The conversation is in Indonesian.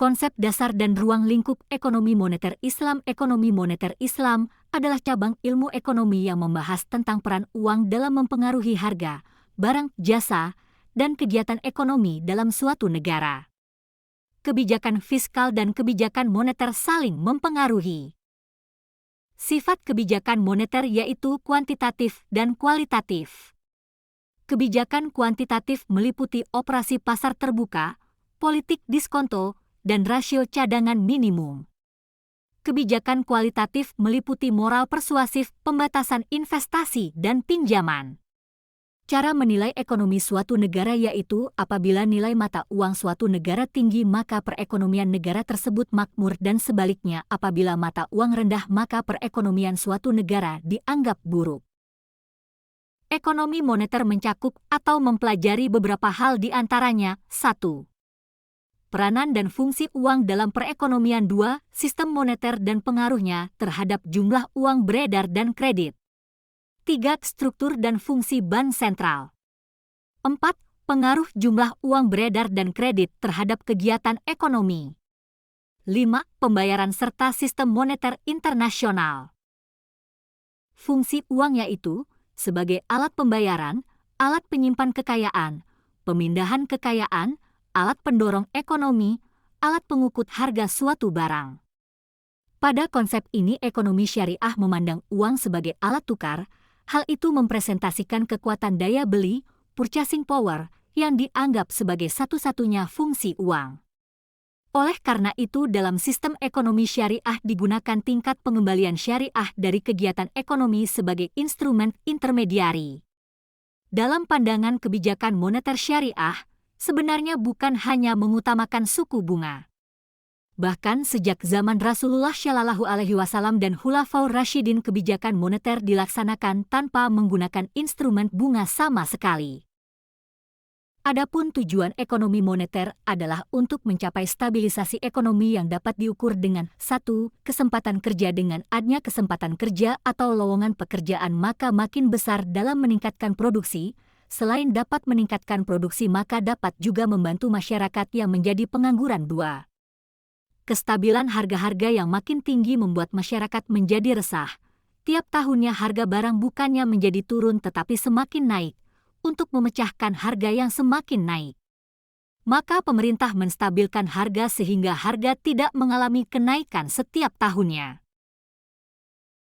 Konsep dasar dan ruang lingkup ekonomi moneter Islam. Ekonomi moneter Islam adalah cabang ilmu ekonomi yang membahas tentang peran uang dalam mempengaruhi harga, barang, jasa, dan kegiatan ekonomi dalam suatu negara. Kebijakan fiskal dan kebijakan moneter saling mempengaruhi. Sifat kebijakan moneter yaitu kuantitatif dan kualitatif. Kebijakan kuantitatif meliputi operasi pasar terbuka, politik diskonto, dan rasio cadangan minimum. Kebijakan kualitatif meliputi moral persuasif, pembatasan investasi, dan pinjaman. Cara menilai ekonomi suatu negara yaitu apabila nilai mata uang suatu negara tinggi maka perekonomian negara tersebut makmur dan sebaliknya apabila mata uang rendah maka perekonomian suatu negara dianggap buruk. Ekonomi moneter mencakup atau mempelajari beberapa hal di antaranya. 1. Peranan dan fungsi uang dalam perekonomian. 2. Sistem moneter dan pengaruhnya terhadap jumlah uang beredar dan kredit. 3. Struktur dan fungsi bank sentral. 4. Pengaruh jumlah uang beredar dan kredit terhadap kegiatan ekonomi. 5. Pembayaran serta sistem moneter internasional. Fungsi uang yaitu sebagai alat pembayaran, alat penyimpan kekayaan, pemindahan kekayaan, alat pendorong ekonomi, alat pengukut harga suatu barang. Pada konsep ini ekonomi syariah memandang uang sebagai alat tukar. Hal itu mempresentasikan kekuatan daya beli, purchasing power, yang dianggap sebagai satu-satunya fungsi uang. Oleh karena itu dalam sistem ekonomi syariah digunakan tingkat pengembalian syariah dari kegiatan ekonomi sebagai instrumen intermediari. Dalam pandangan kebijakan moneter syariah, sebenarnya bukan hanya mengutamakan suku bunga. Bahkan sejak zaman Rasulullah Shallallahu Alaihi Wasallam dan Khulafaur Rasyidin kebijakan moneter dilaksanakan tanpa menggunakan instrumen bunga sama sekali. Adapun tujuan ekonomi moneter adalah untuk mencapai stabilisasi ekonomi yang dapat diukur dengan 1. Kesempatan kerja. Dengan adanya kesempatan kerja atau lowongan pekerjaan maka makin besar dalam meningkatkan produksi. Selain dapat meningkatkan produksi maka dapat juga membantu masyarakat yang menjadi pengangguran. 2. Kestabilan harga-harga yang makin tinggi membuat masyarakat menjadi resah. Tiap tahunnya harga barang bukannya menjadi turun tetapi semakin naik, untuk memecahkan harga yang semakin naik. Maka pemerintah menstabilkan harga sehingga harga tidak mengalami kenaikan setiap tahunnya.